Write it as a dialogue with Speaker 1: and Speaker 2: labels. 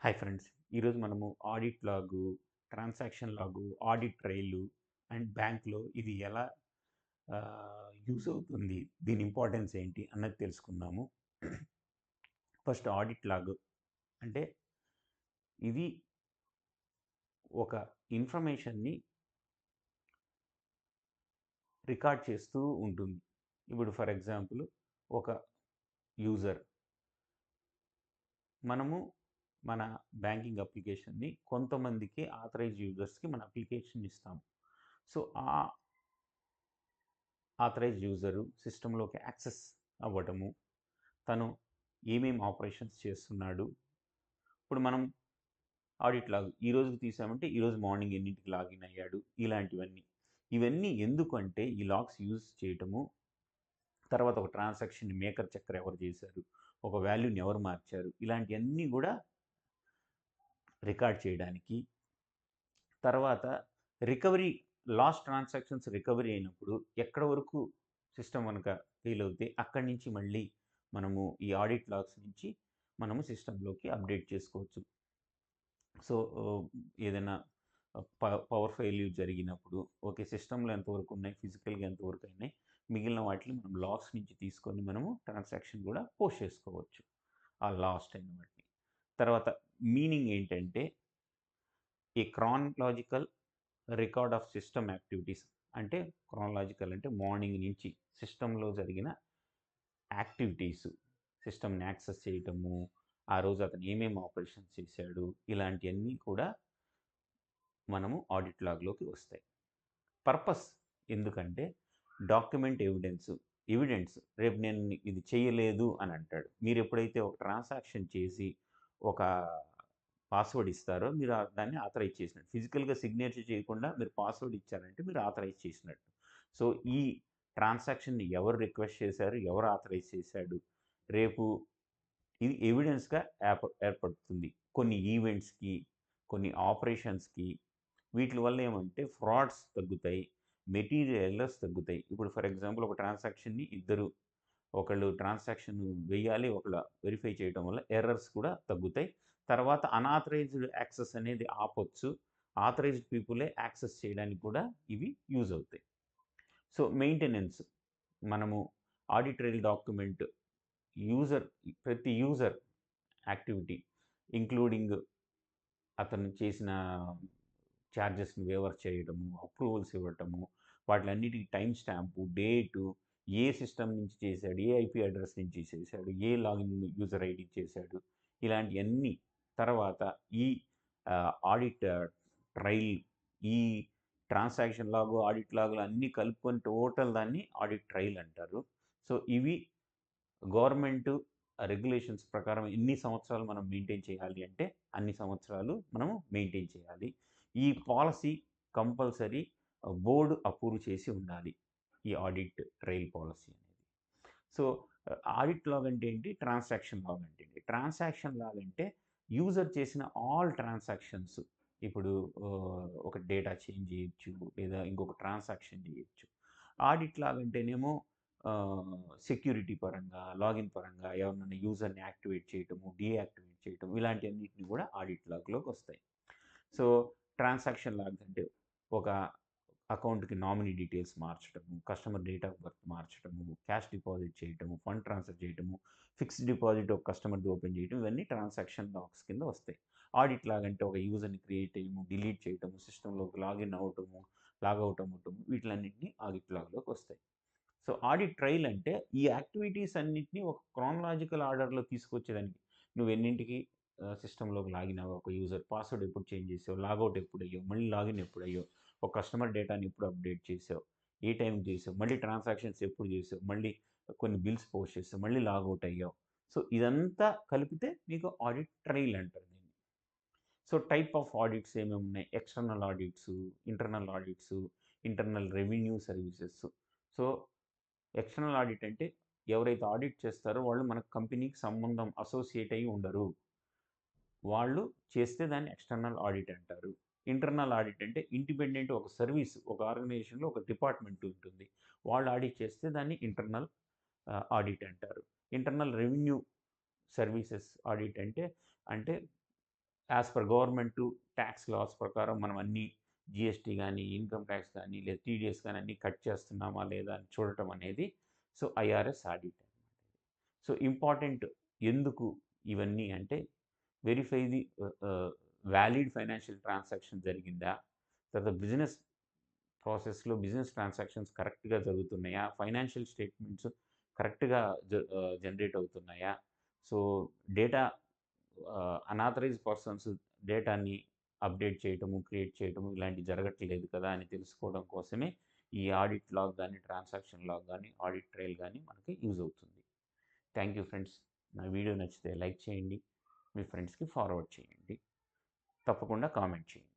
Speaker 1: Hi friends. ఈరోజు మనము audit లాగు, ట్రాన్సాక్షన్ లాగు, ఆడిట్ ట్రైలు అండ్ బ్యాంక్‌లో ఇది ఎలా యూజ్ అవుతుంది? దీని ఇంపార్టెన్స్ ఏంటి? అన్నది తెలుసుకుందాము. ఫస్ట్ ఆడిట్ లాగ్ అంటే ఇది ఒక ఇన్ఫర్మేషన్‌ని రికార్డ్ చేస్తూ ఉంటుంది. ఇప్పుడు ఫర్ ఎగ్జాంపుల్ ఒక యూజర్ మనము మన బ్యాంకింగ్ అప్లికేషన్‌ని కొంతమందికి ఆథరైజ్డ్ యూజర్స్‌కి మన అప్లికేషన్ ఇస్తాము. సో, ఆ ఆథరైజ్డ్ యూజరు సిస్టమ్‌లోకి యాక్సెస్ అవ్వటము, తను ఏమేం ఆపరేషన్స్ చేస్తున్నాడు. ఇప్పుడు మనం ఆడిట్ లాగ్ ఈ రోజుకి తీసామంటే, ఈరోజు మార్నింగ్ ఎన్నింటికి లాగిన్ అయ్యాడు, ఇలాంటివన్నీ. ఇవన్నీ ఎందుకంటే ఈ లాగ్స్ యూజ్ చేయటము, తర్వాత ఒక ట్రాన్సాక్షన్‌ని మేకర్ చక్కర్ ఎవరు చేశారు, ఒక వాల్యూని ఎవరు మార్చారు, ఇలాంటియన్నీ గూడా రికార్డ్ చేయడానికి. తర్వాత రికవరీ లాస్ట్ ట్రాన్సాక్షన్స్ రికవరీ అయినప్పుడు ఎక్కడ వరకు సిస్టమ్ గనక ఫెయిల్ అవుతే అక్కడి నుంచి మళ్ళీ మనము ఈ ఆడిట్ లాగ్స్ నుంచి మనము సిస్టమ్‌లోకి అప్డేట్ చేసుకోవచ్చు. సో, ఏదైనా పవర్ ఫెయిల్యూర్ జరిగినప్పుడు ఓకే. సిస్టమ్‌లో ఎంతవరకు ఉన్నాయి, ఫిజికల్‌గా ఎంతవరకు అయినాయి, మిగిలిన వాటిని మనం లాగ్స్ నుంచి తీసుకొని మనము ట్రాన్సాక్షన్ కూడా పోస్ట్ చేసుకోవచ్చు. ఆ లాస్ట్ అయిన వాటిని. తర్వాత మీనింగ్ ఏంటంటే, ఈ chronological record of system activities అంటే క్రోనలాజికల్ అంటే మార్నింగ్ నుంచి సిస్టంలో జరిగిన యాక్టివిటీస్, సిస్టమ్‌ని యాక్సెస్ చేయటము, ఆ రోజు అతను ఏమేమి ఆపరేషన్స్ చేశాడు, ఇలాంటియన్నీ కూడా మనము ఆడిట్ లాగ్‌లోకి వస్తాయి. పర్పస్ ఎందుకంటే డాక్యుమెంట్ ఎవిడెన్స్ రేపు నేను ఇది చేయలేదు అని అంటాడు. మీరు ఎప్పుడైతే ఒక ట్రాన్సాక్షన్ చేసి ఒక పాస్వర్డ్ ఇస్తారో మీరు దాన్ని ఆథరైజ్ చేసినట్టు. ఫిజికల్‌గా సిగ్నేచర్ చేయకుండా మీరు పాస్వర్డ్ ఇచ్చారంటే మీరు ఆథరైజ్ చేసినట్టు. సో, ఈ ట్రాన్సాక్షన్‌ని ఎవరు రిక్వెస్ట్ చేశారు? ఎవరు ఆథరైజ్ చేశాడు? రేపు ఇది ఎవిడెన్స్‌గా ఏర్పడుతుంది. కొన్ని ఈవెంట్స్‌కి, కొన్ని ఆపరేషన్స్‌కి వీటిల వల్ల ఏమంటే ఫ్రాడ్స్ తగ్గుతాయి. మెటీరియల్ ఎర్రర్స్ తగ్గుతాయి. ఇప్పుడు ఫర్ ఎగ్జాంపుల్ ఒక ట్రాన్సాక్షన్‌ని ఒకళ్ళు ట్రాన్సాక్షన్ వెయ్యాలి. ఒకళ్ళు వెరిఫై చేయటం వల్ల ఎర్రర్స్ కూడా తగ్గుతాయి. తర్వాత అనాథరైజ్డ్ యాక్సెస్ అనేది ఆపొచ్చు. ఆథరైజ్డ్ పీపులే యాక్సెస్ చేయడానికి కూడా ఇవి యూజ్ అవుతాయి. సో, మెయింటెనెన్స్ మనము ఆడిటరీ డాక్యుమెంట్ యూజర్ ప్రతి యూజర్ యాక్టివిటీ ఇంక్లూడింగ్ అతను చేసిన చార్జెస్‌ని వేవర్ చేయడము, అప్రూవల్స్ ఇవ్వటము, వాటిలన్నిటికి టైమ్ స్టాంపు, డేటు, ఏ సిస్టమ్ నుంచి చేశాడు, ఏ ఐపీ అడ్రెస్ నుంచి చేశాడు, ఏ లాగిన్ యూజర్ ఐడి చేశాడు, ఇలాంటియన్నీ. తర్వాత ఈ ఆడిట్ ట్రైల్, ఈ ట్రాన్సాక్షన్ లాగు, ఆడిట్ లాగులు అన్నీ కలుపుకొని టోటల్ దాన్ని ఆడిట్ ట్రైల్ అంటారు. సో, ఇవి గవర్నమెంటు రెగ్యులేషన్స్ ప్రకారం ఎన్ని సంవత్సరాలు మనం మెయింటైన్ చేయాలి అంటే, అన్ని సంవత్సరాలు మనము మెయింటైన్ చేయాలి. ఈ పాలసీ కంపల్సరీ బోర్డ్ అప్రూవ్ చేసి ఉండాలి. ఈ ఆడిట్ ట్రైల్ పాలసీ అనేది. సో, ఆడిట్ లాగ్ అంటే ఏంటి? ట్రాన్సాక్షన్ లాగ్ అంటే ఏంటి? ట్రాన్సాక్షన్ లాగ్ అంటే యూజర్ చేసిన ఆల్ ట్రాన్సాక్షన్స్. ఇప్పుడు ఒక డేటా చేంజ్ చేయొచ్చు, లేదా ఇంకొక ట్రాన్సాక్షన్ చేయొచ్చు. ఆడిట్ లాగ్ అంటేనేమో సెక్యూరిటీ పరంగా, లాగిన్ పరంగా ఎవరినైనా యూజర్‌ని యాక్టివేట్ చేయటము, డీయాక్టివేట్ చేయటం ఇలాంటియన్నిటిని కూడా ఆడిట్ లాగ్‌లోకొస్తాయి. సో, ట్రాన్సాక్షన్ లాగ్స్ అంటే ఒక అకౌంట్‌కి నామినీ డీటెయిల్స్ మార్చడము, కస్టమర్ డేట్ ఆఫ్ బర్త్ మార్చడము, క్యాష్ డిపాజిట్ చేయటము, ఫండ్ ట్రాన్స్‌ఫర్ చేయటము, ఫిక్స్డ్ డిపాజిట్ ఒక కస్టమర్‌ది ఓపెన్ చేయటం ఇవన్నీ ట్రాన్సాక్షన్ లాగ్స్ కింద వస్తాయి. ఆడిట్ లాగ్ అంటే ఒక యూజర్‌ని క్రియేట్ చేయడము, డిలీట్ చేయటము, సిస్టమ్‌లోకి లాగిన్ అవ్వటము, లాగౌట్ అవ్వటము వీటిలన్నిటిని ఆడిట్ లాగ్‌లోకి వస్తాయి. సో, ఆడిట్ ట్రైల్ అంటే ఈ యాక్టివిటీస్ అన్నిటిని ఒక క్రోనలాజికల్ ఆర్డర్‌లో తీసుకొచ్చేదానికి. నువ్వెన్నింటికి సిస్టమ్‌లోకి లాగిన్ అవ్వావు, ఒక యూజర్ పాస్వర్డ్ ఎప్పుడు చేంజ్ చేసావు, లాగౌట్ ఎప్పుడయ్యావు, మళ్ళీ లాగిన్ ఎప్పుడయ్యావు, ఒక కస్టమర్ డేటాని ఎప్పుడు అప్డేట్ చేసావు, ఏ టైంకి చేసావు, మళ్ళీ ట్రాన్సాక్షన్స్ ఎప్పుడు చేసావు, మళ్ళీ కొన్ని బిల్స్ పోస్ట్ చేసావు, మళ్ళీ లాగౌట్ అయ్యావు. సో, ఇదంతా కలిపితే మీకు ఆడిట్ ట్రైల్ అంటారు దీన్ని. సో, టైప్ ఆఫ్ ఆడిట్స్ ఏమేమున్నాయి? External audits, internal audits, internal revenue services. So, external audit అంటే ఎవరైతే ఆడిట్ చేస్తారో వాళ్ళు మన కంపెనీకి సంబంధం అసోసియేట్ అయ్యి ఉండరు. వాళ్ళు చేస్తే దాన్ని ఎక్స్టర్నల్ ఆడిట్ అంటారు. ఇంటర్నల్ ఆడిట్ అంటే ఇండిపెండెంట్ ఒక సర్వీస్, ఒక ఆర్గనైజేషన్‌లో ఒక డిపార్ట్‌మెంట్ ఉంటుంది. వాళ్ళు ఆడిట్ చేస్తే దాన్ని ఇంటర్నల్ ఆడిట్ అంటారు. ఇంటర్నల్ రెవెన్యూ సర్వీసెస్ ఆడిట్ అంటే as per government tax loss ప్రకారం మనం అన్నీ జిఎస్టీ కానీ, ఇన్కమ్ ట్యాక్స్ కానీ, లేదా టీడీఎస్ కానీ అన్నీ కట్ చేస్తున్నామా లేదా అని చూడటం అనేది సో ఐఆర్ఎస్ ఆడిట్ అనమాట. సో ఇంపార్టెంట్ ఎందుకు ఇవన్నీ అంటే verify the valid financial transaction జరిగిందా, తర్వాత బిజినెస్ ప్రాసెస్లో బిజినెస్ ట్రాన్సాక్షన్స్ కరెక్ట్గా జరుగుతున్నాయా, ఫైనాన్షియల్ స్టేట్మెంట్స్ కరెక్ట్గా జనరేట్ అవుతున్నాయా, సో డేటా అనాథరైజ్ పర్సన్స్ డేటాని అప్డేట్ చేయటము, క్రియేట్ చేయటము ఇలాంటివి జరగట్లేదు కదా అని తెలుసుకోవడం కోసమే ఈ ఆడిట్ లాగ్ కానీ, ట్రాన్సాక్షన్ లాగ్ కానీ, ఆడిట్ ట్రైల్ కానీ మనకి యూజ్ అవుతుంది. Thank you friends. నా వీడియో నచ్చితే లైక్ చేయండి, మీ ఫ్రెండ్స్కి ఫార్వర్డ్ చేయండి, తప్పకుండా కామెంట్ చేయండి.